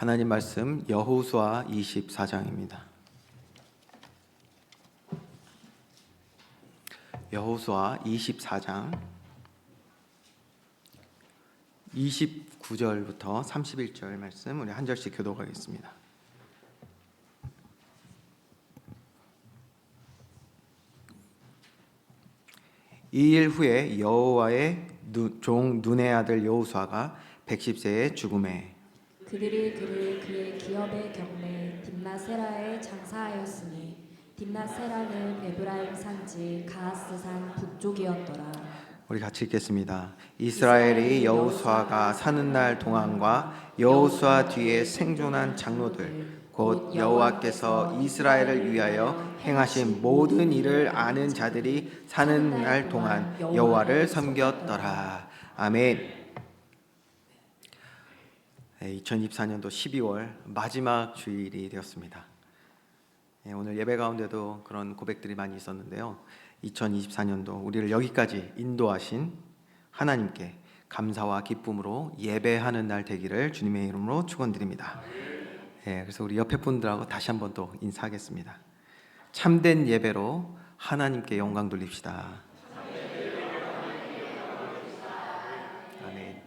하나님 말씀 여호수아 24장입니다. 여호수아 24장 29절부터 31절 말씀 우리 한 절씩 교독하겠습니다. 이 일 후에 여호와의 종 눈의 아들 여호수아가 110세에 죽음에 그들이 그를 그의 기업의 경내 딥나세라에 장사하였으니 딥나세라는 에브라임 산지 가하스산 북쪽이었더라. 우리 같이 읽겠습니다. 이스라엘이 여호수아가 사는 날 동안과 여호수아 뒤에 생존한 장로들 곧 여호와께서 이스라엘을 위하여 행하신 모든 일을 아는 자들이 사는 날 동안 여호와를 섬겼더라. 아멘. 2024년도 12월 마지막 주일이 되었습니다. 오늘 예배 가운데도 그런 고백들이 많이 있었는데요. 2024년도 우리를 여기까지 인도하신 하나님께 감사와 기쁨으로 예배하는 날 되기를 주님의 이름으로 축원드립니다. 그래서 우리 옆에 분들하고 다시 한번 또 인사하겠습니다. 참된 예배로 하나님께 영광 돌립시다. 아멘.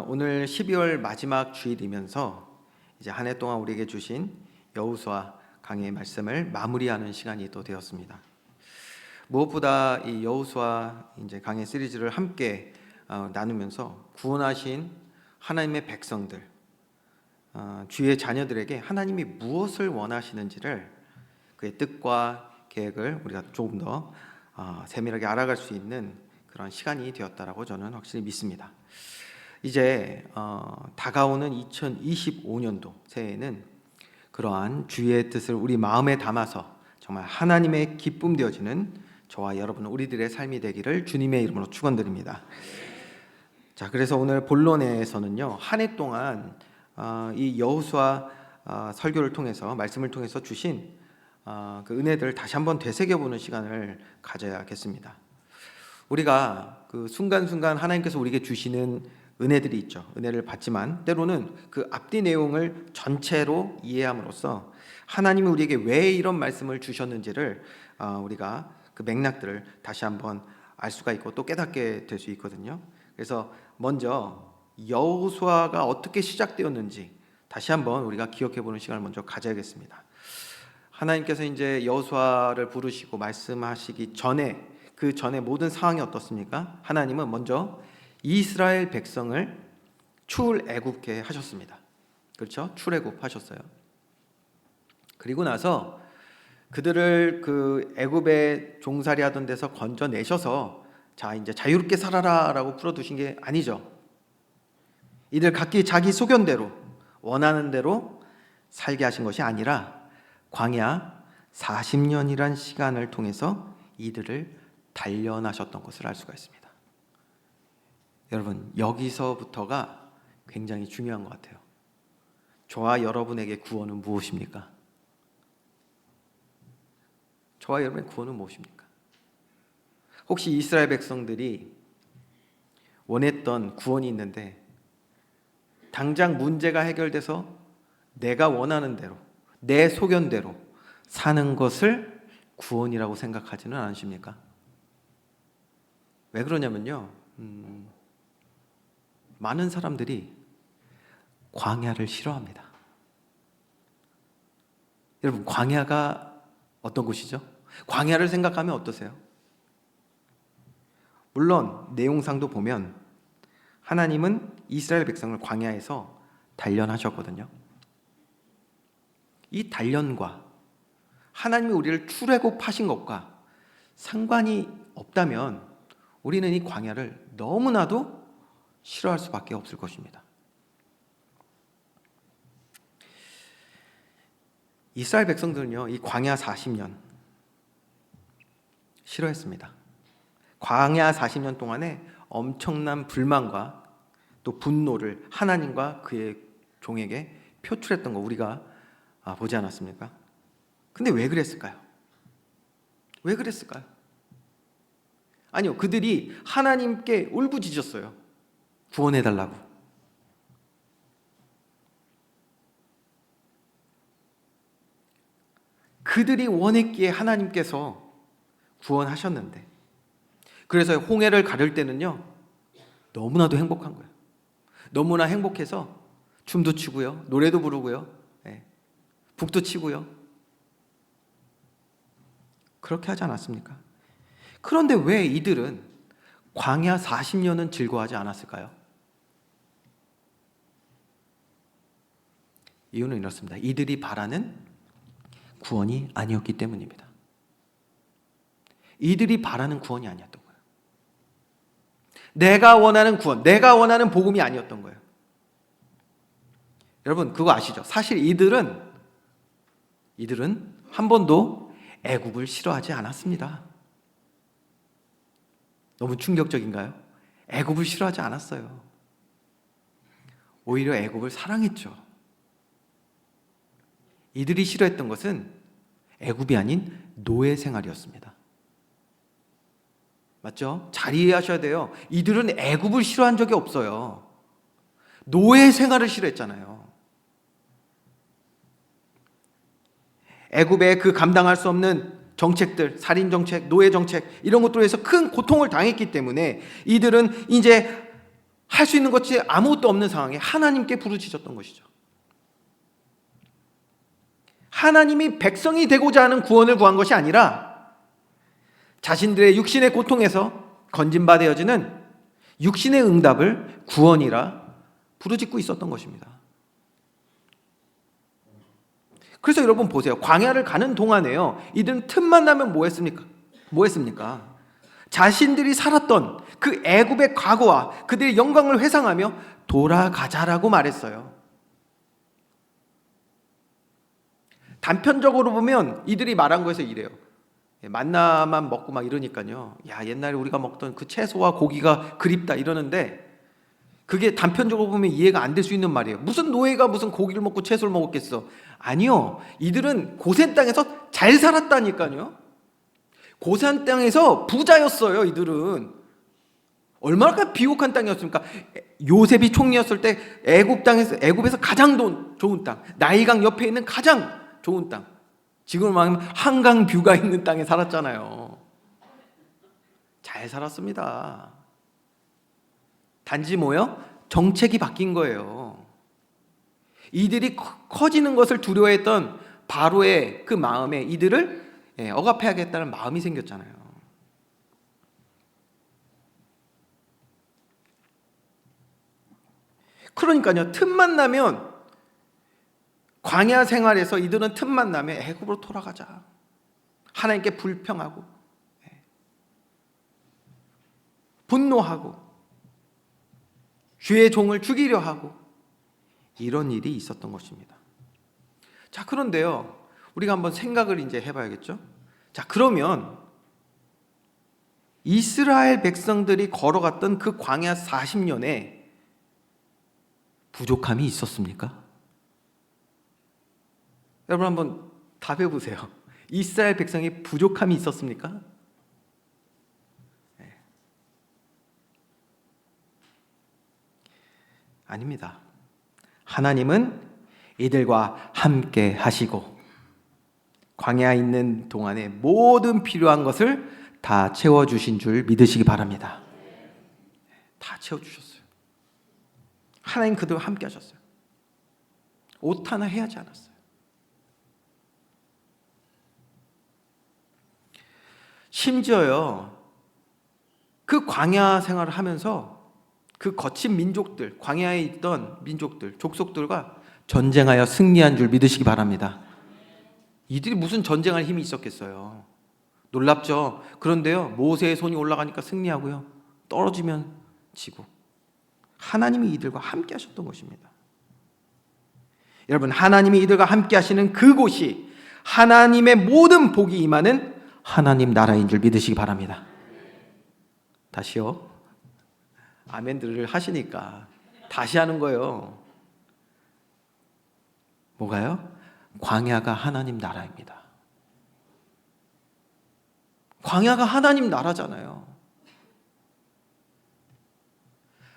오늘 12월 마지막 주일이면서 이제 한 해 동안 우리에게 주신 여호수아 강해의 말씀을 마무리하는 시간이 또 되었습니다. 무엇보다 이 여호수아 이제 강해 시리즈를 함께 나누면서 구원하신 하나님의 백성들, 주의 자녀들에게 하나님이 무엇을 원하시는지를 그의 뜻과 계획을 우리가 조금 더 세밀하게 알아갈 수 있는 그런 시간이 되었다라고 저는 확실히 믿습니다. 이제 다가오는 2025년도 새해에는 그러한 주의 뜻을 우리 마음에 담아서 정말 하나님의 기쁨 되어지는 저와 여러분 우리들의 삶이 되기를 주님의 이름으로 축원드립니다. 자, 그래서 오늘 본론에서는요, 한 해 동안 이 여호수아 설교를 통해서 말씀을 통해서 주신 그 은혜들을 다시 한번 되새겨보는 시간을 가져야겠습니다. 우리가 그 순간순간 하나님께서 우리에게 주시는 은혜들이 있죠. 은혜를 받지만 때로는 그 앞뒤 내용을 전체로 이해함으로써 하나님이 우리에게 왜 이런 말씀을 주셨는지를 우리가 그 맥락들을 다시 한번 알 수가 있고 또 깨닫게 될 수 있거든요. 그래서 먼저 여호수아가 어떻게 시작되었는지 다시 한번 우리가 기억해 보는 시간을 먼저 가져야겠습니다. 하나님께서 이제 여호수아를 부르시고 말씀하시기 전에 그 전에 모든 상황이 어떻습니까? 하나님은 먼저 이스라엘 백성을 출애굽게 하셨습니다. 그렇죠? 출애굽 하셨어요. 그리고 나서 그들을 그 애굽에 종살이 하던 데서 건져내셔서 자 이제 자유롭게 살아라라고 풀어두신 게 아니죠. 이들 각기 자기 소견대로 원하는 대로 살게 하신 것이 아니라 광야 40년이란 시간을 통해서 이들을 단련하셨던 것을 알 수가 있습니다. 여러분, 여기서부터가 굉장히 중요한 것 같아요. 저와 여러분에게 구원은 무엇입니까? 저와 여러분의 구원은 무엇입니까? 혹시 이스라엘 백성들이 원했던 구원이 있는데 당장 문제가 해결돼서 내가 원하는 대로 내 소견대로 사는 것을 구원이라고 생각하지는 않으십니까? 왜 그러냐면요, 많은 사람들이 광야를 싫어합니다. 여러분, 광야가 어떤 곳이죠? 광야를 생각하면 어떠세요? 물론 내용상도 보면 하나님은 이스라엘 백성을 광야에서 단련하셨거든요. 이 단련과 하나님이 우리를 출애굽하신 것과 상관이 없다면 우리는 이 광야를 너무나도 싫어할 수밖에 없을 것입니다. 이스라엘 백성들은요, 이 광야 40년 싫어했습니다. 광야 40년 동안에 엄청난 불만과 또 분노를 하나님과 그의 종에게 표출했던 거 우리가 보지 않았습니까? 근데 왜 그랬을까요? 왜 그랬을까요? 아니요, 그들이 하나님께 울부짖었어요. 구원해달라고. 그들이 원했기에 하나님께서 구원하셨는데, 그래서 홍해를 가를 때는요 너무나도 행복한 거예요. 너무나 행복해서 춤도 추고요, 노래도 부르고요, 북도 치고요. 그렇게 하지 않았습니까? 그런데 왜 이들은 광야 40년은 즐거워하지 않았을까요? 이유는 이렇습니다. 이들이 바라는 구원이 아니었기 때문입니다. 이들이 바라는 구원이 아니었던 거예요. 내가 원하는 구원, 내가 원하는 복음이 아니었던 거예요. 여러분 그거 아시죠? 사실 이들은 한 번도 애굽을 싫어하지 않았습니다. 너무 충격적인가요? 애굽을 싫어하지 않았어요. 오히려 애굽을 사랑했죠. 이들이 싫어했던 것은 애굽이 아닌 노예 생활이었습니다. 맞죠? 잘 이해하셔야 돼요. 이들은 애굽을 싫어한 적이 없어요. 노예 생활을 싫어했잖아요. 애굽의 그 감당할 수 없는 정책들, 살인 정책, 노예 정책 이런 것들로 해서 큰 고통을 당했기 때문에 이들은 이제 할 수 있는 것이 아무것도 없는 상황에 하나님께 부르짖었던 것이죠. 하나님이 백성이 되고자 하는 구원을 구한 것이 아니라 자신들의 육신의 고통에서 건진받아야지는 육신의 응답을 구원이라 부르짖고 있었던 것입니다. 그래서 여러분 보세요. 광야를 가는 동안에요, 이들은 틈만 나면 뭐 했습니까? 자신들이 살았던 그 애굽의 과거와 그들의 영광을 회상하며 돌아가자라고 말했어요. 단편적으로 보면 이들이 말한 거에서 이래요. 만나만 먹고 막 이러니까요, 야 옛날에 우리가 먹던 그 채소와 고기가 그립다 이러는데, 그게 단편적으로 보면 이해가 안 될 수 있는 말이에요. 무슨 노예가 무슨 고기를 먹고 채소를 먹었겠어? 아니요, 이들은 고센 땅에서 잘 살았다니까요. 고센 땅에서 부자였어요. 이들은 얼마나 비옥한 땅이었습니까? 요셉이 총리였을 때 애굽에서 가장 좋은 땅, 나일강 옆에 있는 가장 좋은 땅, 지금 말하면 한강 뷰가 있는 땅에 살았잖아요. 잘 살았습니다. 단지 뭐요? 정책이 바뀐 거예요. 이들이 커지는 것을 두려워했던 바로의 그 마음에 이들을 억압해야겠다는 마음이 생겼잖아요. 그러니까요, 틈만 나면 광야 생활에서 이들은 틈만 나면 애굽으로 돌아가자, 하나님께 불평하고 분노하고 주의 종을 죽이려 하고 이런 일이 있었던 것입니다. 자, 그런데요, 우리가 한번 생각을 이제 해봐야겠죠. 자, 그러면 이스라엘 백성들이 걸어갔던 그 광야 40년에 부족함이 있었습니까? 여러분 한번 답해 보세요. 이스라엘 백성이 부족함이 있었습니까? 네. 아닙니다. 하나님은 이들과 함께 하시고 광야에 있는 동안에 모든 필요한 것을 다 채워주신 줄 믿으시기 바랍니다. 다 채워주셨어요. 하나님 그들과 함께 하셨어요. 옷 하나 해야지 않았어요. 심지어요, 그 광야 생활을 하면서 그 거친 민족들, 광야에 있던 민족들, 족속들과 전쟁하여 승리한 줄 믿으시기 바랍니다. 이들이 무슨 전쟁할 힘이 있었겠어요? 놀랍죠? 그런데요, 모세의 손이 올라가니까 승리하고요, 떨어지면 지고, 하나님이 이들과 함께 하셨던 것입니다. 여러분, 하나님이 이들과 함께 하시는 그곳이 하나님의 모든 복이 임하는 하나님 나라인 줄 믿으시기 바랍니다. 다시요. 아멘들을 하시니까 다시 하는 거예요. 뭐가요? 광야가 하나님 나라입니다. 광야가 하나님 나라잖아요.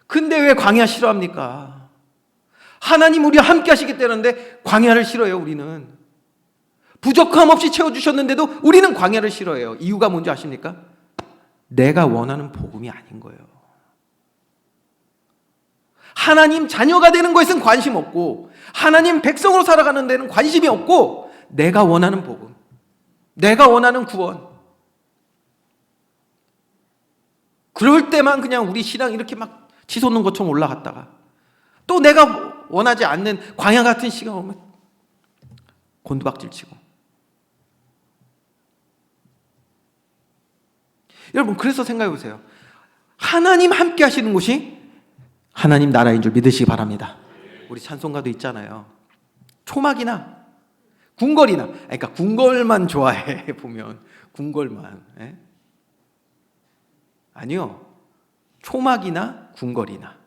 근데 왜 광야 싫어합니까? 하나님 우리와 함께 하시기 때문에 광야를 싫어해요. 우리는 부족함 없이 채워주셨는데도 우리는 광야를 싫어해요. 이유가 뭔지 아십니까? 내가 원하는 복음이 아닌 거예요. 하나님 자녀가 되는 것에는 관심 없고 하나님 백성으로 살아가는 데는 관심이 없고 내가 원하는 복음, 내가 원하는 구원, 그럴 때만 그냥 우리 신앙 이렇게 막 치솟는 것처럼 올라갔다가 또 내가 원하지 않는 광야 같은 시간 오면 곤두박질 치고. 여러분, 그래서 생각해 보세요. 하나님 함께 하시는 곳이 하나님 나라인 줄 믿으시기 바랍니다. 우리 찬송가도 있잖아요. 초막이나 궁궐이나, 그러니까 궁궐만 좋아해 보면 궁궐만. 예? 아니요. 초막이나 궁궐이나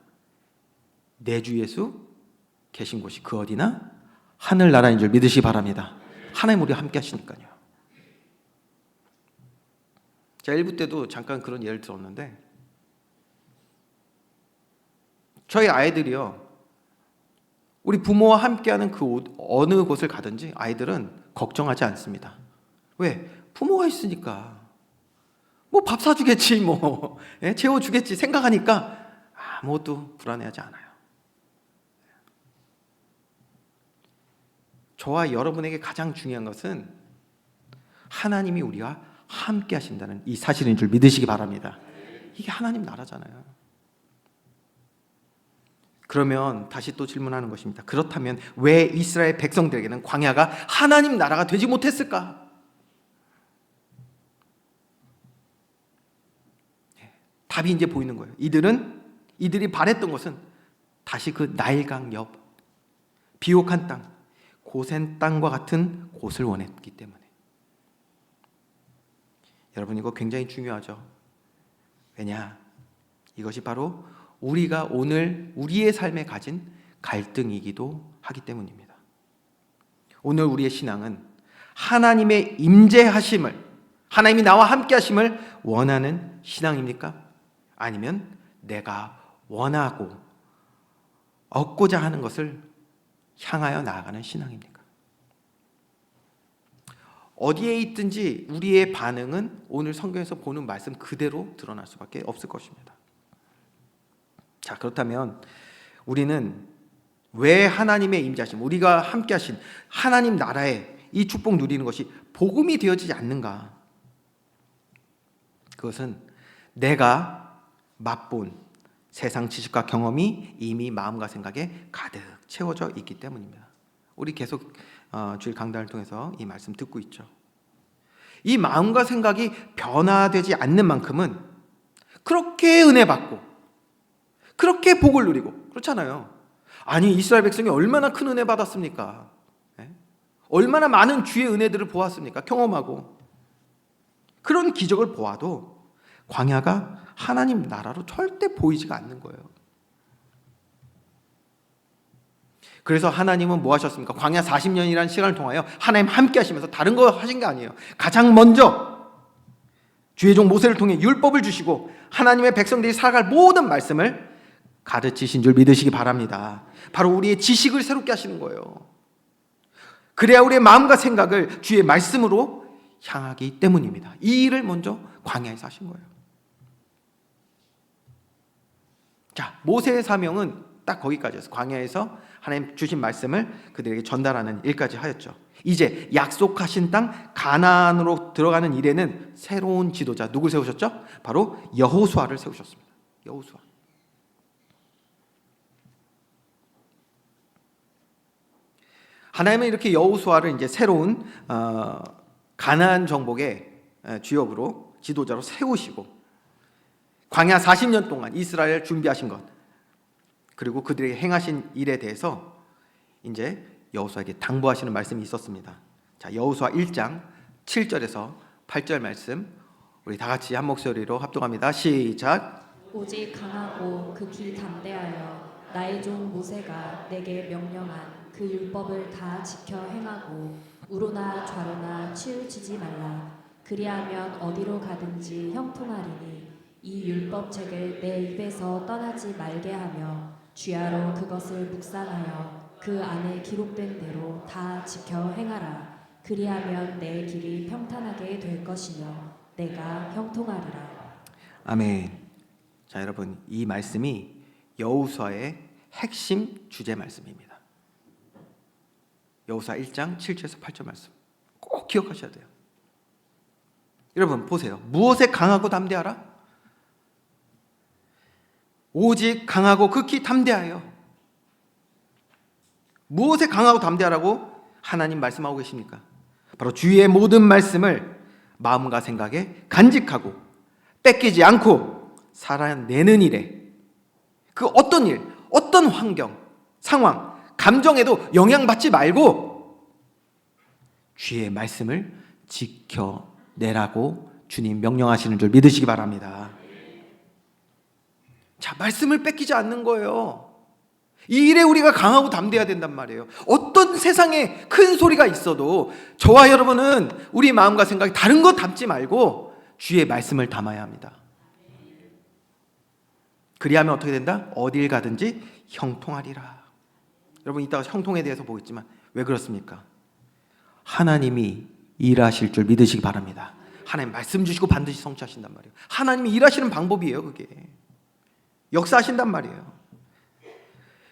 내 주 예수 계신 곳이 그 어디나 하늘 나라인 줄 믿으시기 바랍니다. 하나님 우리와 함께 하시니까요. 제가 1부 때도 잠깐 그런 예를 들었는데 저희 아이들이요, 우리 부모와 함께하는 그 어느 곳을 가든지 아이들은 걱정하지 않습니다. 왜? 부모가 있으니까. 뭐 밥 사주겠지, 뭐 채워주겠지 생각하니까 아무것도 불안해하지 않아요. 저와 여러분에게 가장 중요한 것은 하나님이 우리와 함께 하신다는 이 사실인 줄 믿으시기 바랍니다. 이게 하나님 나라잖아요. 그러면 다시 또 질문하는 것입니다. 그렇다면 왜 이스라엘 백성들에게는 광야가 하나님 나라가 되지 못했을까? 답이 이제 보이는 거예요. 이들이 바랬던 것은 다시 그 나일강 옆 비옥한 땅, 고센 땅과 같은 곳을 원했기 때문에. 여러분, 이거 굉장히 중요하죠. 왜냐? 이것이 바로 우리가 오늘 우리의 삶에 가진 갈등이기도 하기 때문입니다. 오늘 우리의 신앙은 하나님의 임재하심을, 하나님이 나와 함께 하심을 원하는 신앙입니까? 아니면 내가 원하고 얻고자 하는 것을 향하여 나아가는 신앙입니까? 어디에 있든지 우리의 반응은 오늘 성경에서 보는 말씀 그대로 드러날 수밖에 없을 것입니다. 자, 그렇다면 우리는 왜 하나님의 임재하심, 우리가 함께 하신 하나님 나라의 이 축복 누리는 것이 복음이 되어지지 않는가? 그것은 내가 맛본 세상 지식과 경험이 이미 마음과 생각에 가득 채워져 있기 때문입니다. 우리 계속 주일 강단을 통해서 이 말씀 듣고 있죠. 이 마음과 생각이 변화되지 않는 만큼은 그렇게 은혜 받고 그렇게 복을 누리고 그렇잖아요. 아니, 이스라엘 백성이 얼마나 큰 은혜 받았습니까? 얼마나 많은 주의 은혜들을 보았습니까? 경험하고. 그런 기적을 보아도 광야가 하나님 나라로 절대 보이지가 않는 거예요. 그래서 하나님은 뭐 하셨습니까? 광야 40년이라는 시간을 통하여 하나님 함께 하시면서 다른 거 하신 게 아니에요. 가장 먼저 주의 종 모세를 통해 율법을 주시고 하나님의 백성들이 살아갈 모든 말씀을 가르치신 줄 믿으시기 바랍니다. 바로 우리의 지식을 새롭게 하시는 거예요. 그래야 우리의 마음과 생각을 주의 말씀으로 향하기 때문입니다. 이 일을 먼저 광야에서 하신 거예요. 자, 모세의 사명은 딱 거기까지였어요. 광야에서 하나님 주신 말씀을 그들에게 전달하는 일까지 하였죠. 이제 약속하신 땅 가나안으로 들어가는 일에는 새로운 지도자 누굴 세우셨죠? 바로 여호수아를 세우셨습니다. 여호수아. 하나님은 이렇게 여호수아를 이제 새로운 가나안 정복의 주역으로 지도자로 세우시고 광야 40년 동안 이스라엘을 준비하신 것, 그리고 그들에게 행하신 일에 대해서 이제 여호수아에게 당부하시는 말씀이 있었습니다. 자, 여호수아 1장 7절에서 8절 말씀 우리 다 같이 한 목소리로 합독합니다. 시작. 오직 강하고 극히 담대하여 나의 종 모세가 내게 명령한 그 율법을 다 지켜 행하고 우로나 좌로나 치우치지 말라. 그리하면 어디로 가든지 형통하리니 이 율법책을 내 입에서 떠나지 말게 하며 주야로 그것을 묵상하여 그 안에 기록된 대로 다 지켜 행하라. 그리하면 내 길이 평탄하게 될 것이며 내가 형통하리라. 아멘. 자, 여러분, 이 말씀이 여호수아의 핵심 주제 말씀입니다. 여호수아 1장 7절에서 8절 말씀 꼭 기억하셔야 돼요. 여러분 보세요. 무엇에 강하고 담대하라? 오직 강하고 극히 담대하여. 무엇에 강하고 담대하라고 하나님 말씀하고 계십니까? 바로 주의 모든 말씀을 마음과 생각에 간직하고 뺏기지 않고 살아내는 일에, 그 어떤 일, 어떤 환경, 상황, 감정에도 영향받지 말고 주의 말씀을 지켜내라고 주님 명령하시는 줄 믿으시기 바랍니다. 자, 말씀을 뺏기지 않는 거예요. 이 일에 우리가 강하고 담대해야 된단 말이에요. 어떤 세상에 큰 소리가 있어도 저와 여러분은 우리 마음과 생각이 다른 것 담지 말고 주의 말씀을 담아야 합니다. 그리하면 어떻게 된다? 어딜 가든지 형통하리라. 여러분 이따가 형통에 대해서 보겠지만 왜 그렇습니까? 하나님이 일하실 줄 믿으시기 바랍니다. 하나님 말씀 주시고 반드시 성취하신단 말이에요. 하나님이 일하시는 방법이에요. 그게 역사하신단 말이에요.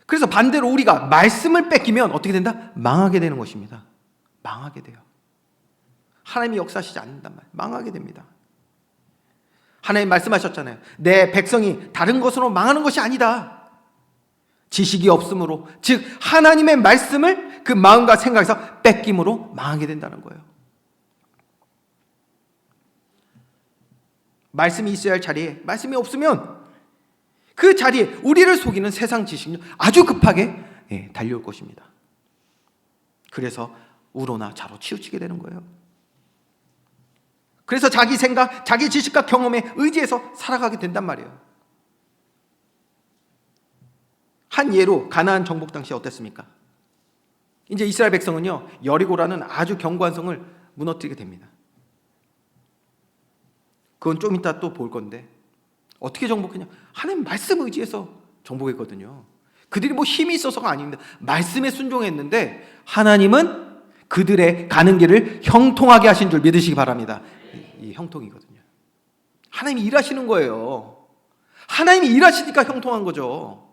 그래서 반대로 우리가 말씀을 뺏기면 어떻게 된다? 망하게 되는 것입니다. 망하게 돼요. 하나님이 역사하시지 않는단 말이에요. 망하게 됩니다. 하나님 말씀하셨잖아요. 내 백성이 다른 것으로 망하는 것이 아니다. 지식이 없으므로, 즉 하나님의 말씀을 그 마음과 생각에서 뺏김으로 망하게 된다는 거예요. 말씀이 있어야 할 자리에 말씀이 없으면 그 자리에 우리를 속이는 세상 지식은 아주 급하게 달려올 것입니다. 그래서 우로나 좌로 치우치게 되는 거예요. 그래서 자기 생각, 자기 지식과 경험에 의지해서 살아가게 된단 말이에요. 한 예로 가나안 정복 당시 어땠습니까? 이제 이스라엘 백성은요, 여리고라는 아주 견고한 성을 무너뜨리게 됩니다. 그건 좀 이따 또 볼 건데 어떻게 정복했냐? 하나님 말씀 의지해서 정복했거든요. 그들이 뭐 힘이 있어서가 아닙니다. 말씀에 순종했는데 하나님은 그들의 가는 길을 형통하게 하신 줄 믿으시기 바랍니다. 이 형통이거든요. 하나님이 일하시는 거예요. 하나님이 일하시니까 형통한 거죠.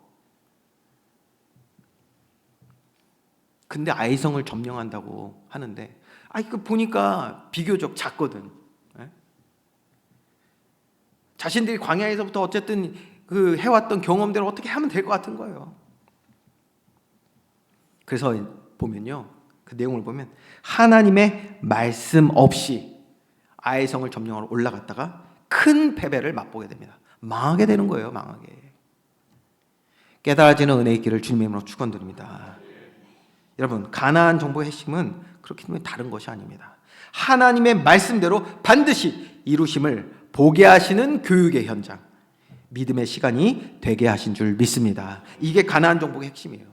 근데 아이성을 점령한다고 하는데 그 보니까 비교적 작거든. 자신들이 광야에서부터 어쨌든 그 해왔던 경험대로 어떻게 하면 될 것 같은 거예요. 그래서 보면요, 그 내용을 보면 하나님의 말씀 없이 아이성을 점령하러 올라갔다가 큰 패배를 맛보게 됩니다. 망하게 되는 거예요. 망하게. 깨달아지는 은혜의 길을 주님의 이름으로 축원드립니다. 여러분, 가나안 정복의 핵심은 그렇기 때문에 다른 것이 아닙니다. 하나님의 말씀대로 반드시 이루심을 보게 하시는 교육의 현장, 믿음의 시간이 되게 하신 줄 믿습니다. 이게 가나안 정복의 핵심이에요.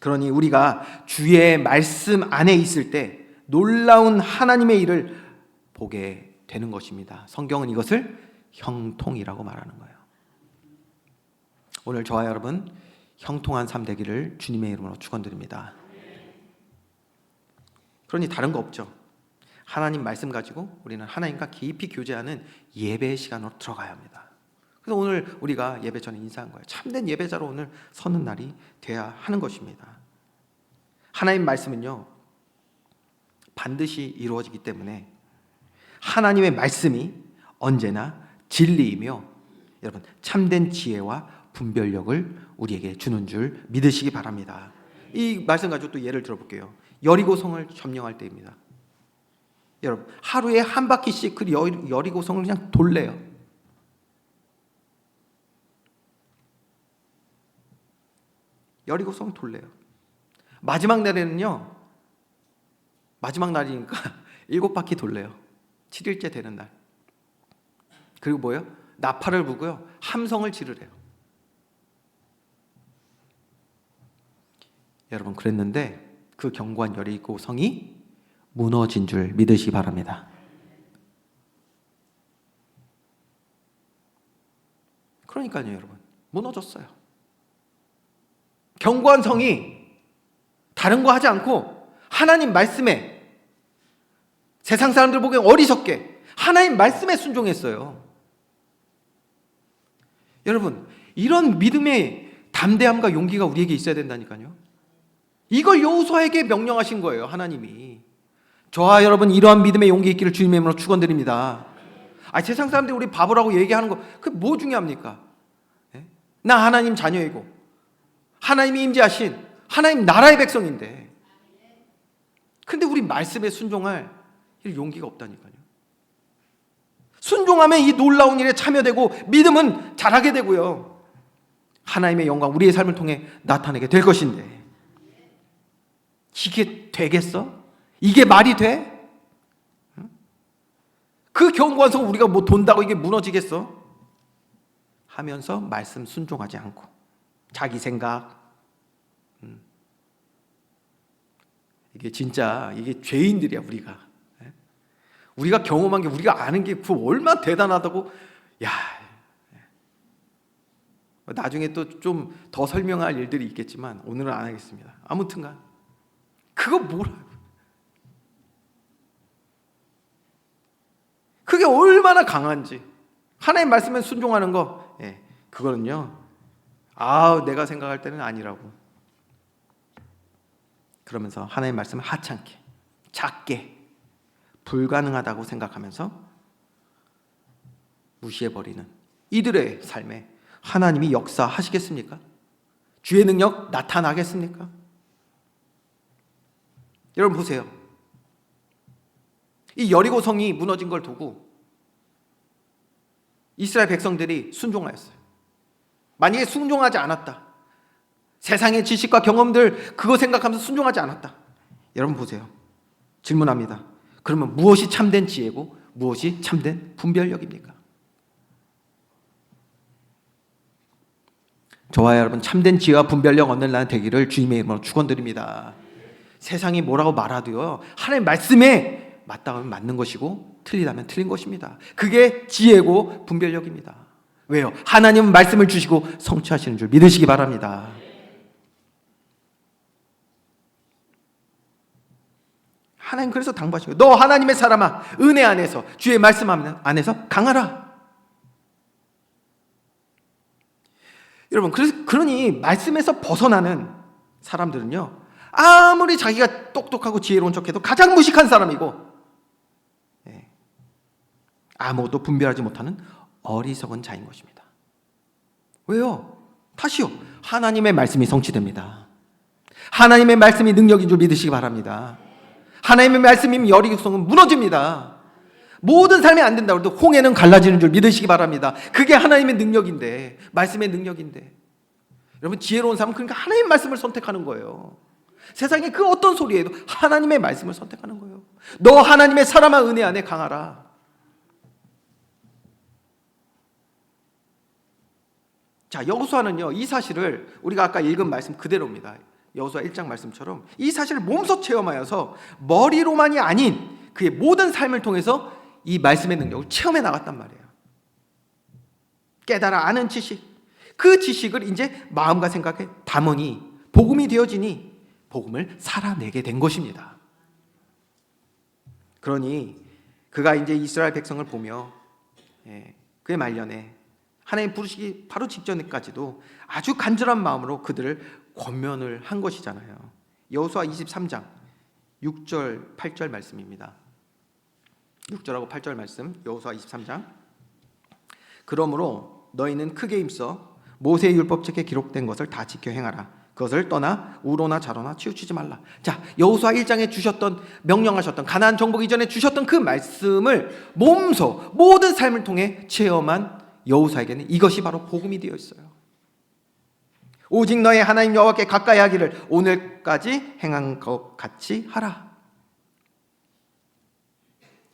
그러니 우리가 주의 말씀 안에 있을 때 놀라운 하나님의 일을 보게 되는 것입니다. 성경은 이것을 형통이라고 말하는 거예요. 오늘 저와 여러분 형통한 삶 되기를 주님의 이름으로 축원드립니다. 그러니 다른 거 없죠. 하나님 말씀 가지고 우리는 하나님과 깊이 교제하는 예배의 시간으로 들어가야 합니다. 그래서 오늘 우리가 예배 전에 인사한 거예요. 참된 예배자로 오늘 서는 날이 돼야 하는 것입니다. 하나님 말씀은요, 반드시 이루어지기 때문에 하나님의 말씀이 언제나 진리이며 여러분 참된 지혜와 분별력을 우리에게 주는 줄 믿으시기 바랍니다. 이 말씀 가지고 또 예를 들어볼게요. 여리고성을 점령할 때입니다. 여러분 하루에 한 바퀴씩 그 여리고성을 그냥 돌래요. 여리고성을 돌래요. 마지막 날에는요, 마지막 날이니까 7바퀴 돌래요. 7일째 되는 날. 그리고 뭐예요? 나팔을 불고요, 함성을 지르래요. 여러분 그랬는데 그 견고한 여리고성이 무너진 줄 믿으시기 바랍니다. 그러니까요, 여러분 무너졌어요. 견고한 성이 다른 거 하지 않고 하나님 말씀에, 세상 사람들 보기엔 어리석게 하나님 말씀에 순종했어요. 여러분, 이런 믿음의 담대함과 용기가 우리에게 있어야 된다니까요. 이걸 여호수아에게 명령하신 거예요, 하나님이. 저와 여러분, 이러한 믿음의 용기 있기를 주님의 이름으로 축원드립니다. 세상 사람들이 우리 바보라고 얘기하는 거, 그게 뭐 중요합니까? 나 하나님 자녀이고 하나님이 임재하신 하나님 나라의 백성인데, 근데 우리 말씀에 순종할 용기가 없다니까요. 순종하면 이 놀라운 일에 참여되고 믿음은 자라게 되고요, 하나님의 영광 우리의 삶을 통해 나타내게 될 것인데, 이게 되겠어? 이게 말이 돼? 그 경고한서 우리가 뭐 돈다고 이게 무너지겠어? 하면서 말씀 순종하지 않고 자기 생각, 이게 진짜 이게 죄인들이야. 우리가 경험한 게, 우리가 아는 게 그 얼마나 대단하다고. 야, 나중에 또 좀 더 설명할 일들이 있겠지만 오늘은 안 하겠습니다. 아무튼간 그거 뭐라, 그게 얼마나 강한지. 하나님 말씀에 순종하는 거, 그거는요, 내가 생각할 때는 아니라고 그러면서 하나님 말씀을 하찮게, 작게, 불가능하다고 생각하면서 무시해버리는 이들의 삶에 하나님이 역사하시겠습니까? 주의 능력 나타나겠습니까? 여러분 보세요. 이 여리고 성이 무너진 걸 두고 이스라엘 백성들이 순종하였어요. 만약에 순종하지 않았다, 세상의 지식과 경험들 그거 생각하면서 순종하지 않았다, 여러분 보세요. 질문합니다. 그러면 무엇이 참된 지혜고 무엇이 참된 분별력입니까? 저와 여러분, 참된 지혜와 분별력 얻는 날 되기를 주님의 이름으로 축원드립니다. 세상이 뭐라고 말하도요, 하나님 말씀에 맞다면 맞는 것이고 틀리다면 틀린 것입니다. 그게 지혜고 분별력입니다. 왜요? 하나님은 말씀을 주시고 성취하시는 줄 믿으시기 바랍니다. 하나님 그래서 당부하시고, 너 하나님의 사람아, 은혜 안에서, 주의 말씀 안에서 강하라. 여러분, 그러니 말씀에서 벗어나는 사람들은요, 아무리 자기가 똑똑하고 지혜로운 척해도 가장 무식한 사람이고, 아무것도 분별하지 못하는 어리석은 자인 것입니다. 왜요? 다시요, 하나님의 말씀이 성취됩니다. 하나님의 말씀이 능력인 줄 믿으시기 바랍니다. 하나님의 말씀이면 여리고성은 무너집니다. 모든 삶이 안 된다고 해도 홍해는 갈라지는 줄 믿으시기 바랍니다. 그게 하나님의 능력인데, 말씀의 능력인데, 여러분 지혜로운 사람은 그러니까 하나님의 말씀을 선택하는 거예요. 세상에 그 어떤 소리에도 하나님의 말씀을 선택하는 거예요. 너 하나님의 사람아, 은혜 안에 강하라. 자, 여호수아는요, 이 사실을 우리가 아까 읽은 말씀 그대로입니다. 여호수아 1장 말씀처럼 이 사실을 몸소 체험하여서 머리로만이 아닌 그의 모든 삶을 통해서 이 말씀의 능력을 체험해 나갔단 말이에요. 깨달아 아는 지식, 그 지식을 이제 마음과 생각에 담으니 복음이 되어지니 복음을 살아내게 된 것입니다. 그러니 그가 이제 이스라엘 백성을 보며 그의 말년에 하나님 부르시기 바로 직전까지도 아주 간절한 마음으로 그들을 권면을 한 것이잖아요. 여호수아 23장 6절 8절 말씀입니다. 6절하고 8절 말씀, 여호수아 23장. 그러므로 너희는 크게 힘써 모세의 율법책에 기록된 것을 다 지켜 행하라. 그것을 떠나 우로나 좌로나 치우치지 말라. 자, 여호수아 1장에 주셨던, 명령하셨던, 가나안 정복 이전에 주셨던 그 말씀을 몸소 모든 삶을 통해 체험한 여호수아에게는 이것이 바로 복음이 되어 있어요. 오직 너의 하나님 여호와께 가까이 하기를 오늘까지 행한 것 같이 하라.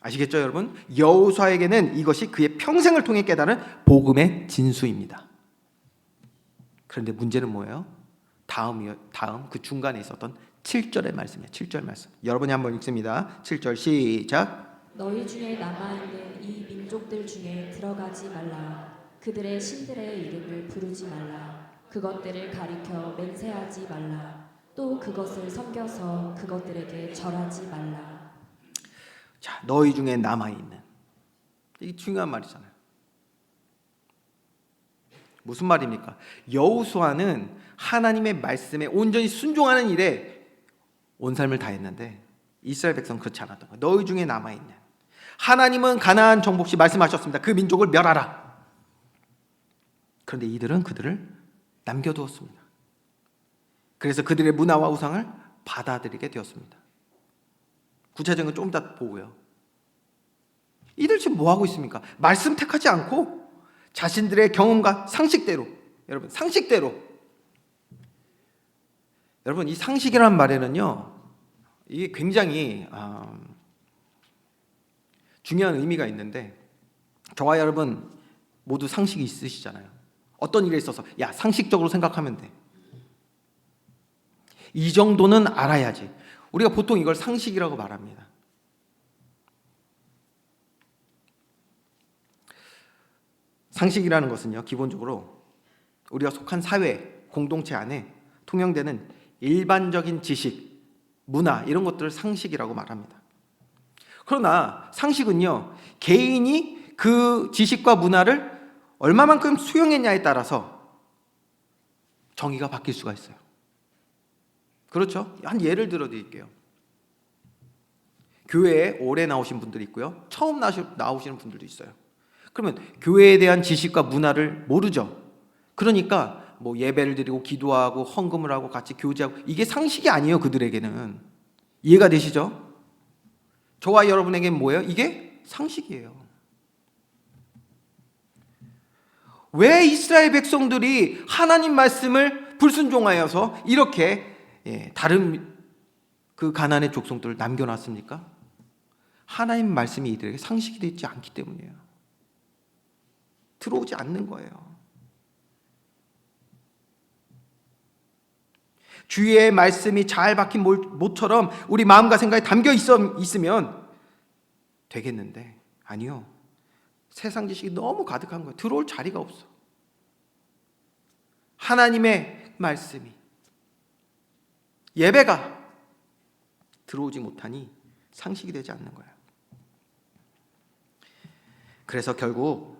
아시겠죠, 여러분? 여호수아에게는 이것이 그의 평생을 통해 깨달은 복음의 진수입니다. 그런데 문제는 뭐예요? 다음 그 중간에 있었던 7절의 말씀이에요. 7절 말씀. 여러분이 한번 읽습니다. 7절 시작. 너희 중에 남아있는 이 민족들 중에 들어가지 말라. 그들의 신들의 이름을 부르지 말라. 그것들을 가리켜 맹세하지 말라. 또 그것을 섬겨서 그것들에게 절하지 말라. 자, 너희 중에 남아있는, 이게 중요한 말이잖아요. 무슨 말입니까? 여호수아는 하나님의 말씀에 온전히 순종하는 일에 온 삶을 다했는데 이스라엘 백성은 그렇지 않았던 거예요. 너희 중에 남아있는, 하나님은 가나안 정복 시 말씀하셨습니다. 그 민족을 멸하라. 그런데 이들은 그들을 남겨두었습니다. 그래서 그들의 문화와 우상을 받아들이게 되었습니다. 구체적인 건 좀 이따 보고요. 이들 지금 뭐 하고 있습니까? 말씀 택하지 않고 자신들의 경험과 상식대로, 여러분 상식대로, 여러분 이 상식이라는 말에는요, 이게 굉장히 중요한 의미가 있는데, 저와 여러분 모두 상식이 있으시잖아요. 어떤 일에 있어서 야, 상식적으로 생각하면 돼, 이 정도는 알아야지. 우리가 보통 이걸 상식이라고 말합니다. 상식이라는 것은요, 기본적으로 우리가 속한 사회, 공동체 안에 통용되는 일반적인 지식, 문화, 이런 것들을 상식이라고 말합니다. 그러나 상식은요, 개인이 그 지식과 문화를 얼마만큼 수용했냐에 따라서 정의가 바뀔 수가 있어요. 그렇죠? 한 예를 들어 드릴게요. 교회에 오래 나오신 분들이 있고요, 처음 나오시는 분들도 있어요. 그러면 교회에 대한 지식과 문화를 모르죠. 그러니까 뭐 예배를 드리고 기도하고 헌금을 하고 같이 교제하고, 이게 상식이 아니에요. 그들에게는. 이해가 되시죠? 저와 여러분에게는 뭐예요? 이게 상식이에요. 왜 이스라엘 백성들이 하나님 말씀을 불순종하여서 이렇게 다른 그 가나안의 족속들을 남겨놨습니까? 하나님 말씀이 이들에게 상식이 되지 않기 때문이에요. 들어오지 않는 거예요. 주의 말씀이 잘 박힌 못처럼 우리 마음과 생각에 담겨 있으면 되겠는데, 아니요. 세상 지식이 너무 가득한 거예요. 들어올 자리가 없어. 하나님의 말씀이, 예배가 들어오지 못하니 상식이 되지 않는 거예요. 그래서 결국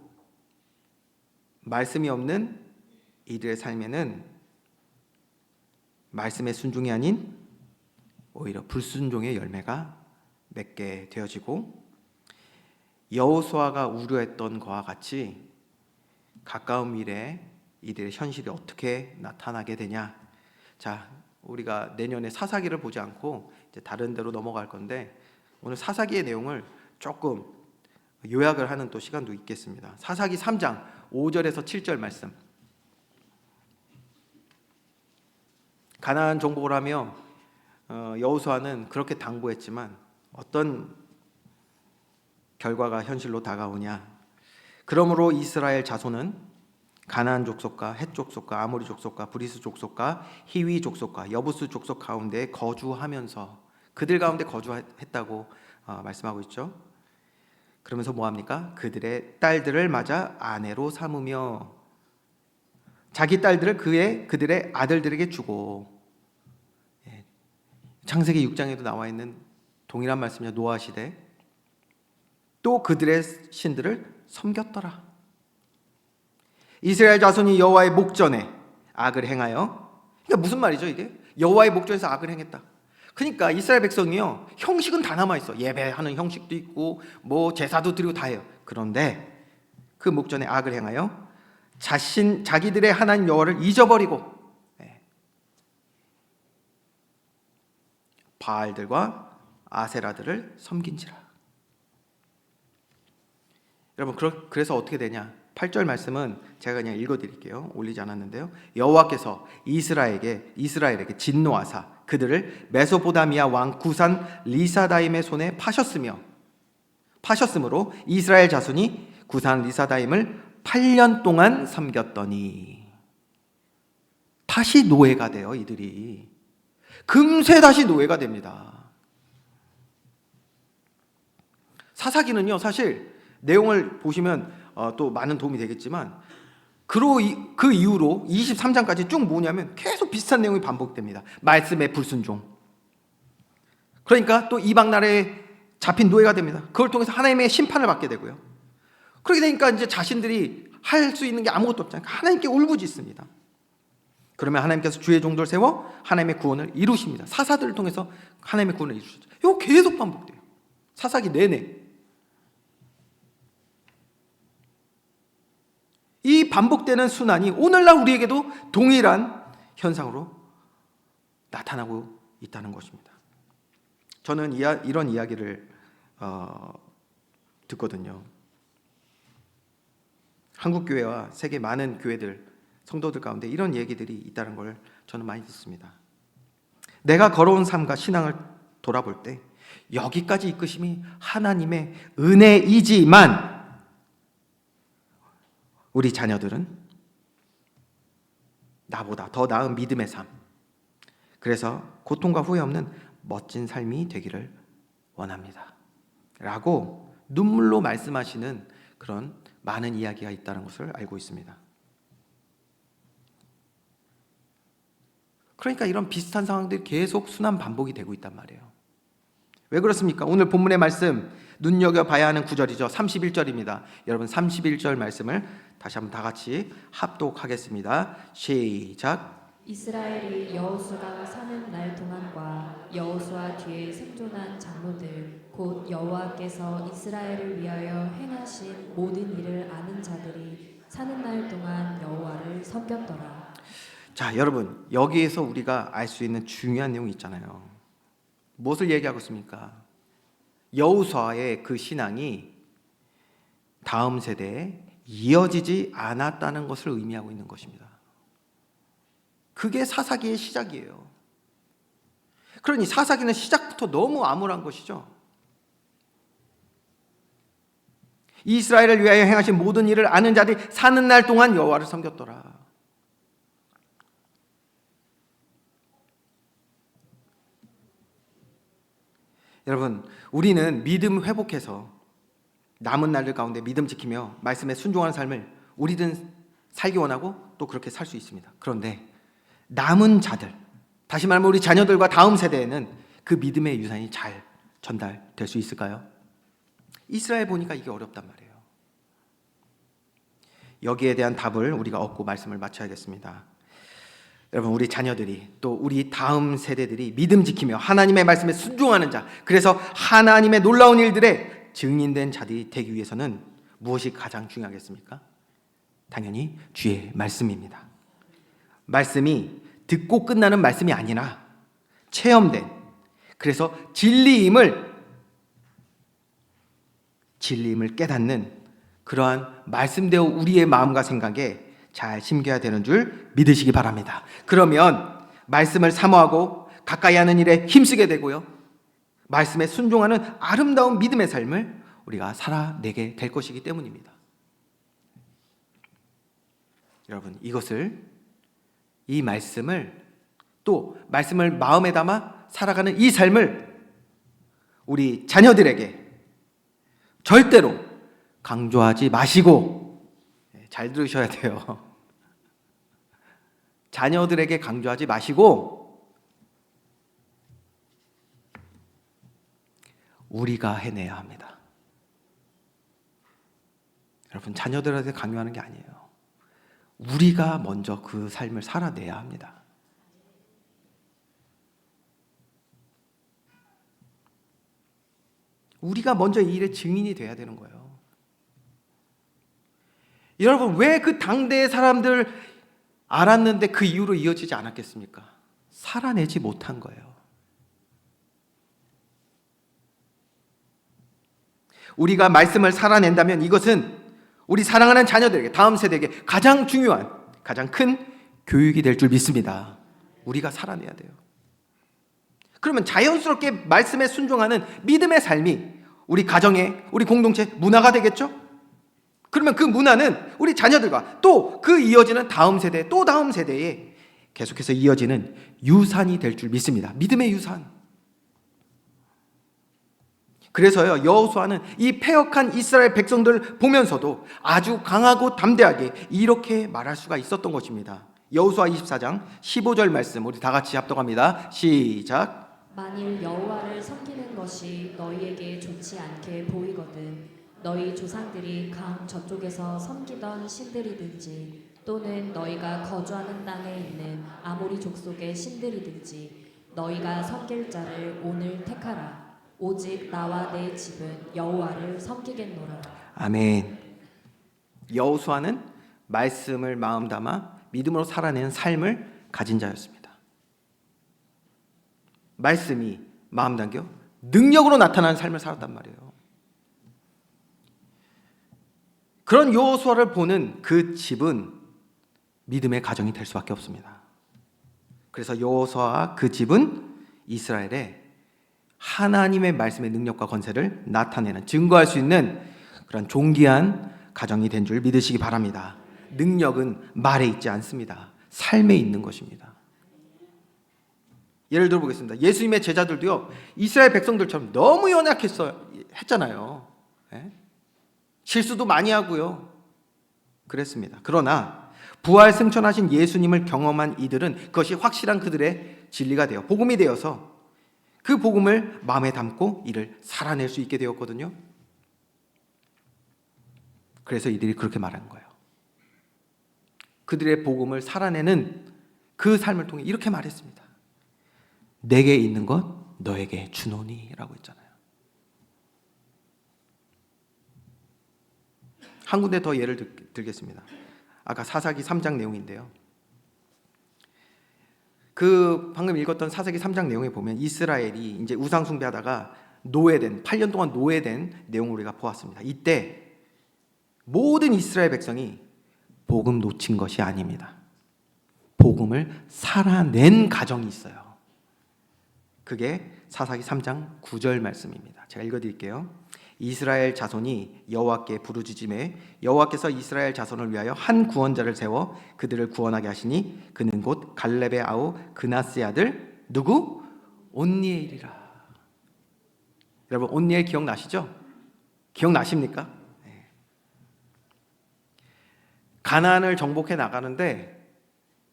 말씀이 없는 이들의 삶에는 말씀의 순종이 아닌 오히려 불순종의 열매가 맺게 되어지고, 여호수아가 우려했던 것과 같이 가까운 미래에 이들의 현실이 어떻게 나타나게 되냐. 자, 우리가 내년에 사사기를 보지 않고 이제 다른 데로 넘어갈 건데, 오늘 사사기의 내용을 조금 요약을 하는 또 시간도 있겠습니다. 사사기 3장 5절에서 7절 말씀. 가나안 정복을 하며 여호수아는 그렇게 당부했지만 어떤 결과가 현실로 다가오냐. 그러므로 이스라엘 자손은 가나안 족속과 헷 족속과 아모리 족속과 브리스 족속과 히위 족속과 여부스 족속 가운데 거주하면서, 그들 가운데 거주했다고 말씀하고 있죠. 그러면서 뭐합니까? 그들의 딸들을 맞아 아내로 삼으며 자기 딸들을 그들의 아들들에게 주고, 창세기 6장에도 나와 있는 동일한 말씀이죠. 노아 시대. 또 그들의 신들을 섬겼더라. 이스라엘 자손이 여호와의 목전에 악을 행하여, 그러니까 무슨 말이죠 이게? 여호와의 목전에서 악을 행했다. 그러니까 이스라엘 백성이요, 형식은 다 남아 있어. 예배하는 형식도 있고 뭐 제사도 드리고 다 해요. 그런데 그 목전에 악을 행하여 자기들의 하나님 여호와를 잊어버리고 바알들과 아세라들을 섬긴지라. 여러분, 그래서 어떻게 되냐? 8절 말씀은 제가 그냥 읽어드릴게요. 올리지 않았는데요. 여호와께서 이스라엘에게 진노하사 그들을 메소포다미아 왕 구산 리사다임의 손에 파셨으므로 이스라엘 자손이 구산 리사다임을 8년 동안 섬겼더니, 다시 노예가 돼요. 이들이 금세 다시 노예가 됩니다. 사사기는요, 사실 내용을 보시면 또 많은 도움이 되겠지만 그 이후로 23장까지 쭉 뭐냐면 계속 비슷한 내용이 반복됩니다. 말씀의 불순종. 그러니까 또 이방 나라에 잡힌 노예가 됩니다. 그걸 통해서 하나님의 심판을 받게 되고요. 그렇게 되니까 이제 자신들이 할 수 있는 게 아무것도 없잖아요. 하나님께 울부짖습니다. 그러면 하나님께서 주의 종들을 세워 하나님의 구원을 이루십니다. 사사들을 통해서 하나님의 구원을 이루시죠. 이거 계속 반복돼요. 사사기 내내. 이 반복되는 순환이 오늘날 우리에게도 동일한 현상으로 나타나고 있다는 것입니다. 저는 이런 이야기를 듣거든요. 한국 교회와 세계 많은 교회들, 성도들 가운데 이런 얘기들이 있다는 걸 저는 많이 듣습니다. 내가 걸어온 삶과 신앙을 돌아볼 때 여기까지 이끄심이 하나님의 은혜이지만 우리 자녀들은 나보다 더 나은 믿음의 삶, 그래서 고통과 후회 없는 멋진 삶이 되기를 원합니다 라고 눈물로 말씀하시는 그런 많은 이야기가 있다는 것을 알고 있습니다. 그러니까 이런 비슷한 상황들이 계속 순환 반복이 되고 있단 말이에요. 왜 그렇습니까? 오늘 본문의 말씀 눈여겨봐야 하는 구절이죠. 31절입니다. 여러분 31절 말씀을 다시 한번 다 같이 합독하겠습니다. 시작. 이스라엘이 여호수아가 사는 날 동안과 여호수아 뒤에 생존한 장로들 곧 여호와께서 이스라엘을 위하여 행하신 모든 일을 아는 자들이 사는 날 동안 여호와를 섬겼더라. 자, 여러분 여기에서 우리가 알 수 있는 중요한 내용이 있잖아요. 무엇을 얘기하고 있습니까? 여호수아의 그 신앙이 다음 세대에 이어지지 않았다는 것을 의미하고 있는 것입니다. 그게 사사기의 시작이에요. 그러니 사사기는 시작부터 너무 암울한 것이죠. 이스라엘을 위하여 행하신 모든 일을 아는 자들이 사는 날 동안 여호와를 섬겼더라. 여러분, 우리는 믿음 회복해서 남은 날들 가운데 믿음 지키며 말씀에 순종하는 삶을 우리든 살기 원하고 또 그렇게 살 수 있습니다. 그런데 남은 자들, 다시 말하면 우리 자녀들과 다음 세대에는 그 믿음의 유산이 잘 전달될 수 있을까요? 이스라엘 보니까 이게 어렵단 말이에요. 여기에 대한 답을 우리가 얻고 말씀을 마쳐야겠습니다. 여러분, 우리 자녀들이 또 우리 다음 세대들이 믿음 지키며 하나님의 말씀에 순종하는 자, 그래서 하나님의 놀라운 일들에 증인된 자들이 되기 위해서는 무엇이 가장 중요하겠습니까? 당연히 주의 말씀입니다. 말씀이 듣고 끝나는 말씀이 아니라 체험된, 그래서 진리임을 깨닫는 그러한 말씀대로 우리의 마음과 생각에 잘 심겨야 되는 줄 믿으시기 바랍니다. 그러면 말씀을 사모하고 가까이 하는 일에 힘쓰게 되고요, 말씀에 순종하는 아름다운 믿음의 삶을 우리가 살아내게 될 것이기 때문입니다. 여러분, 이 말씀을 또 말씀을 마음에 담아 살아가는 이 삶을 우리 자녀들에게 절대로 강조하지 마시고, 잘 들으셔야 돼요. 자녀들에게 강조하지 마시고 우리가 해내야 합니다. 여러분, 자녀들한테 강요하는 게 아니에요. 우리가 먼저 그 삶을 살아내야 합니다. 우리가 먼저 이 일의 증인이 돼야 되는 거예요. 여러분, 왜 그 당대의 사람들 알았는데 그 이후로 이어지지 않았겠습니까? 살아내지 못한 거예요. 우리가 말씀을 살아낸다면 이것은 우리 사랑하는 자녀들에게, 다음 세대에게 가장 중요한, 가장 큰 교육이 될 줄 믿습니다. 우리가 살아내야 돼요. 그러면 자연스럽게 말씀에 순종하는 믿음의 삶이 우리 가정에, 우리 공동체 문화가 되겠죠? 그러면 그 문화는 우리 자녀들과 또 그 이어지는 다음 세대, 또 다음 세대에 계속해서 이어지는 유산이 될 줄 믿습니다. 믿음의 유산. 그래서요, 여호수아는 이 패역한 이스라엘 백성들을 보면서도 아주 강하고 담대하게 이렇게 말할 수가 있었던 것입니다. 여호수아 24장 15절 말씀 우리 다 같이 합독합니다. 시작. 만일 여호와를 섬기는 것이 너희에게 좋지 않게 보이거든 너희 조상들이 강 저쪽에서 섬기던 신들이든지 또는 너희가 거주하는 땅에 있는 아모리 족속의 신들이든지 너희가 섬길 자를 오늘 택하라. 오직 나와 내 집은 여호와를 섬기겠노라. 아멘. 여호수아는 말씀을 마음 담아 믿음으로 살아내는 삶을 가진 자였습니다. 말씀이 마음 담겨 능력으로 나타나는 삶을 살았단 말이에요. 그런 여호수아를 보는 그 집은 믿음의 가정이 될 수밖에 없습니다. 그래서 여호수아와 그 집은 이스라엘의 하나님의 말씀의 능력과 권세를 나타내는, 증거할 수 있는 그런 존귀한 가정이 된 줄 믿으시기 바랍니다. 능력은 말에 있지 않습니다. 삶에 있는 것입니다. 예를 들어 보겠습니다. 예수님의 제자들도요, 이스라엘 백성들처럼 너무 했잖아요. 실수도 많이 하고요. 그랬습니다. 그러나 부활 승천하신 예수님을 경험한 이들은 그것이 확실한 그들의 진리가 되어 복음이 되어서 그 복음을 마음에 담고 이를 살아낼 수 있게 되었거든요. 그래서 이들이 그렇게 말한 거예요. 그들의 복음을 살아내는 그 삶을 통해 이렇게 말했습니다. 내게 있는 것 너에게 주노니 라고 했잖아요. 한 군데 더 예를 들겠습니다. 아까 사사기 3장 내용인데요. 그 방금 읽었던 사사기 3장 내용에 보면 이스라엘이 이제 우상 숭배하다가 노예된 8년 동안 노예된 내용을 우리가 보았습니다. 이때 모든 이스라엘 백성이 복음 놓친 것이 아닙니다. 복음을 살아낸 가정이 있어요. 그게 사사기 3장 9절 말씀입니다. 제가 읽어드릴게요. 이스라엘 자손이 여호와께 부르짖음에 여호와께서 이스라엘 자손을 위하여 한 구원자를 세워 그들을 구원하게 하시니 그는 곧 갈렙의 아우 그나스의 아들 누구? 온니엘이라. 여러분 온니엘 기억나시죠? 기억나십니까? 네. 가나안을 정복해 나가는데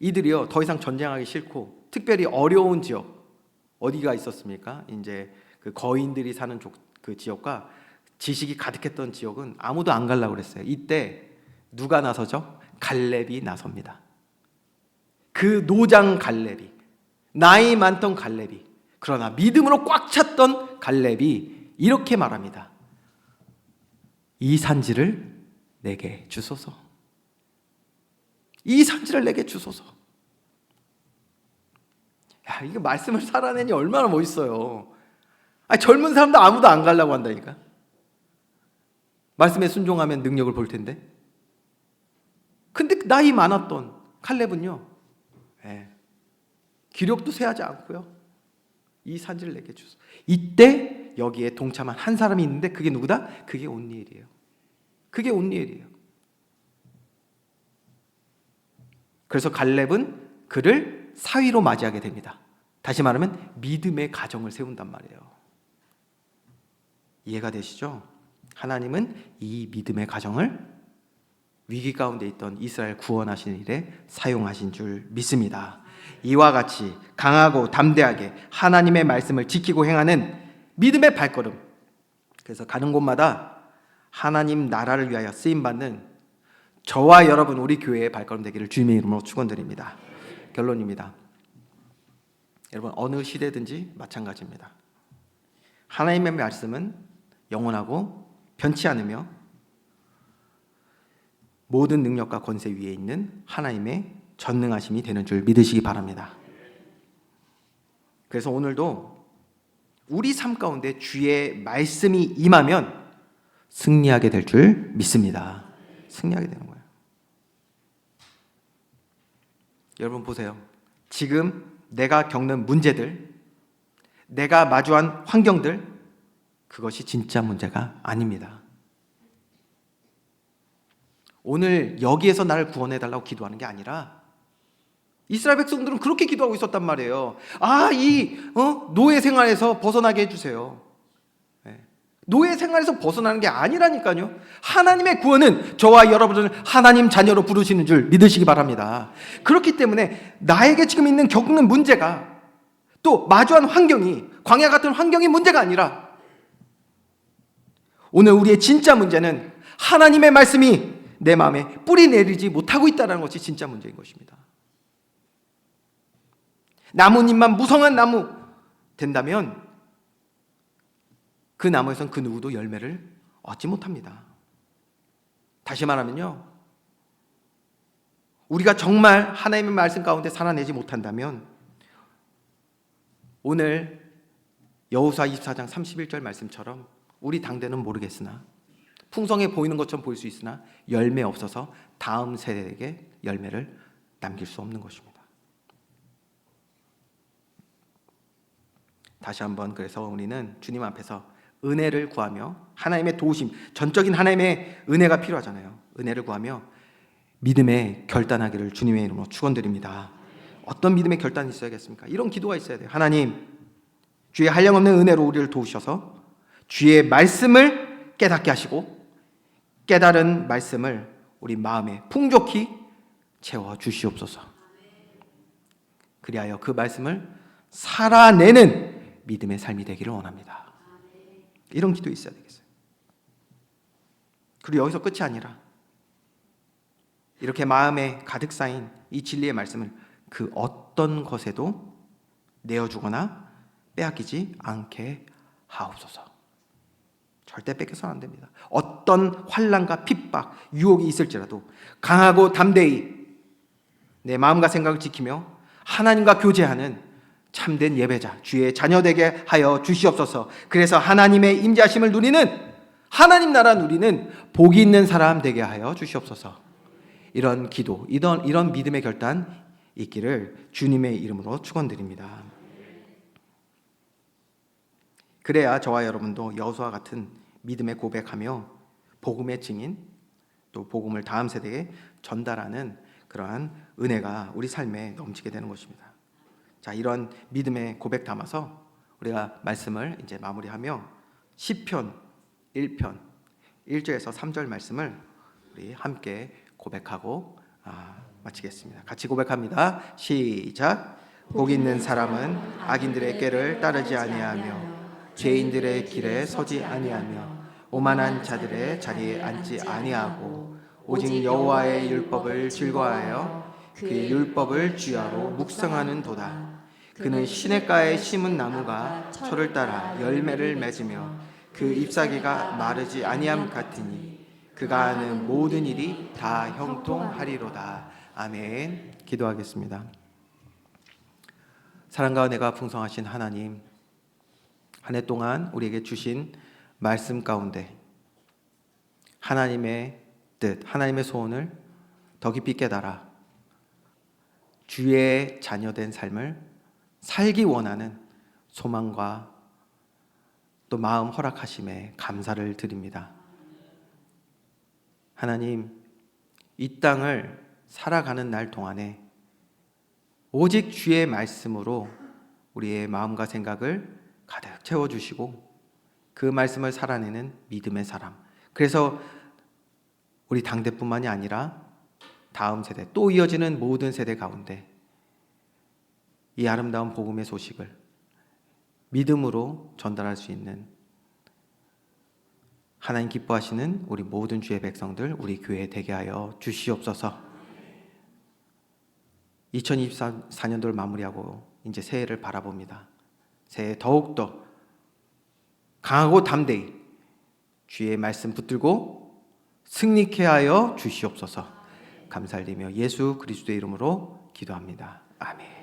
이들이요 더 이상 전쟁하기 싫고 특별히 어려운 지역 어디가 있었습니까? 이제 그 거인들이 사는 그 지역과 지식이 가득했던 지역은 아무도 안 가려고 그랬어요. 이때 누가 나서죠? 갈렙이 나섭니다. 그 노장 갈렙이, 나이 많던 갈렙이, 그러나 믿음으로 꽉 찼던 갈렙이 이렇게 말합니다. 이 산지를 내게 주소서. 이 산지를 내게 주소서. 야, 이거 말씀을 살아내니 얼마나 멋있어요. 젊은 사람도 아무도 안 가려고 한다니까. 말씀에 순종하면 능력을 볼 텐데. 근데 나이 많았던 칼렙은요, 기력도 쇠하지 않고요, 이 산지를 내게 주소. 이때 여기에 동참한 한 사람이 있는데 그게 누구다? 그게 온니엘이에요. 그게 온니엘이에요. 그래서 갈렙은 그를 사위로 맞이하게 됩니다. 다시 말하면 믿음의 가정을 세운단 말이에요. 이해가 되시죠? 하나님은 이 믿음의 가정을 위기 가운데 있던 이스라엘 구원하신 일에 사용하신 줄 믿습니다. 이와 같이 강하고 담대하게 하나님의 말씀을 지키고 행하는 믿음의 발걸음, 그래서 가는 곳마다 하나님 나라를 위하여 쓰임받는 저와 여러분 우리 교회의 발걸음 되기를 주님의 이름으로 축원드립니다. 결론입니다. 여러분 어느 시대든지 마찬가지입니다. 하나님의 말씀은 영원하고 변치 않으며 모든 능력과 권세 위에 있는 하나님의 전능하심이 되는 줄 믿으시기 바랍니다. 그래서 오늘도 우리 삶 가운데 주의 말씀이 임하면 승리하게 될 줄 믿습니다. 승리하게 되는 거예요. 여러분 보세요. 지금 내가 겪는 문제들, 내가 마주한 환경들, 그것이 진짜 문제가 아닙니다. 오늘 여기에서 나를 구원해달라고 기도하는 게 아니라 이스라엘 백성들은 그렇게 기도하고 있었단 말이에요. 이 노예 생활에서 벗어나게 해주세요. 노예 생활에서 벗어나는 게 아니라니까요. 하나님의 구원은 저와 여러분을 하나님 자녀로 부르시는 줄 믿으시기 바랍니다. 그렇기 때문에 나에게 지금 있는 겪는 문제가, 또 마주한 환경이 광야 같은 환경이 문제가 아니라, 오늘 우리의 진짜 문제는 하나님의 말씀이 내 마음에 뿌리 내리지 못하고 있다는 것이 진짜 문제인 것입니다. 나뭇잎만 무성한 나무 된다면 그 나무에선 그 누구도 열매를 얻지 못합니다. 다시 말하면요, 우리가 정말 하나님의 말씀 가운데 살아내지 못한다면 오늘 여호수아 24장 31절 말씀처럼 우리 당대는 모르겠으나, 풍성해 보이는 것처럼 보일 수 있으나 열매 없어서 다음 세대에게 열매를 남길 수 없는 것입니다. 다시 한번, 그래서 우리는 주님 앞에서 은혜를 구하며, 하나님의 도우심, 전적인 하나님의 은혜가 필요하잖아요. 은혜를 구하며 믿음의 결단하기를 주님의 이름으로 축원드립니다. 어떤 믿음의 결단이 있어야겠습니까? 이런 기도가 있어야 돼요. 하나님, 주의 한량없는 은혜로 우리를 도우셔서 주의 말씀을 깨닫게 하시고, 깨달은 말씀을 우리 마음에 풍족히 채워 주시옵소서. 그리하여 그 말씀을 살아내는 믿음의 삶이 되기를 원합니다. 이런 기도 있어야 되겠어요. 그리고 여기서 끝이 아니라, 이렇게 마음에 가득 쌓인 이 진리의 말씀을 그 어떤 것에도 내어주거나 빼앗기지 않게 하옵소서. 절대 뺏겨서는 안 됩니다. 어떤 환난과 핍박, 유혹이 있을지라도 강하고 담대히 내 마음과 생각을 지키며 하나님과 교제하는 참된 예배자, 주의 자녀 되게 하여 주시옵소서. 그래서 하나님의 임재하심을 누리는, 하나님 나라 누리는 복이 있는 사람 되게 하여 주시옵소서. 이런 기도, 이런 믿음의 결단 있기를 주님의 이름으로 축원드립니다. 그래야 저와 여러분도 여호수아 같은 믿음의 고백하며 복음의 증인, 또 복음을 다음 세대에 전달하는 그러한 은혜가 우리 삶에 넘치게 되는 것입니다. 자, 이런 믿음의 고백 담아서 우리가 말씀을 이제 마무리하며 시편 1편 1절에서 3절 말씀을 우리 함께 고백하고 마치겠습니다. 같이 고백합니다. 시작. 복 있는 사람은 악인들의 꾀를 따르지 아니하며 죄인들의 길에 서지 아니하며 오만한 자들의 자리에 앉지 아니하고 오직 여호와의 율법을 즐거워하여 그의 율법을 주야로 묵상하는 도다. 그는 시냇가에 심은 나무가 철을 따라 열매를 맺으며 그 잎사귀가 마르지 아니함 같으니 그가 하는 모든 일이 다 형통하리로다. 아멘. 기도하겠습니다. 사랑과 은혜가 풍성하신 하나님, 한 해 동안 우리에게 주신 말씀 가운데 하나님의 뜻, 하나님의 소원을 더 깊이 깨달아 주의 자녀된 삶을 살기 원하는 소망과 또 마음 허락하심에 감사를 드립니다. 하나님, 이 땅을 살아가는 날 동안에 오직 주의 말씀으로 우리의 마음과 생각을 가득 채워주시고 그 말씀을 살아내는 믿음의 사람, 그래서 우리 당대뿐만이 아니라 다음 세대, 또 이어지는 모든 세대 가운데 이 아름다운 복음의 소식을 믿음으로 전달할 수 있는 하나님 기뻐하시는 우리 모든 주의 백성들, 우리 교회 되게 하여 주시옵소서. 2024년도를 마무리하고 이제 새해를 바라봅니다. 새해 더욱더 강하고 담대히 주의 말씀 붙들고 승리케 하여 주시옵소서. 감사드리며 예수 그리스도의 이름으로 기도합니다. 아멘.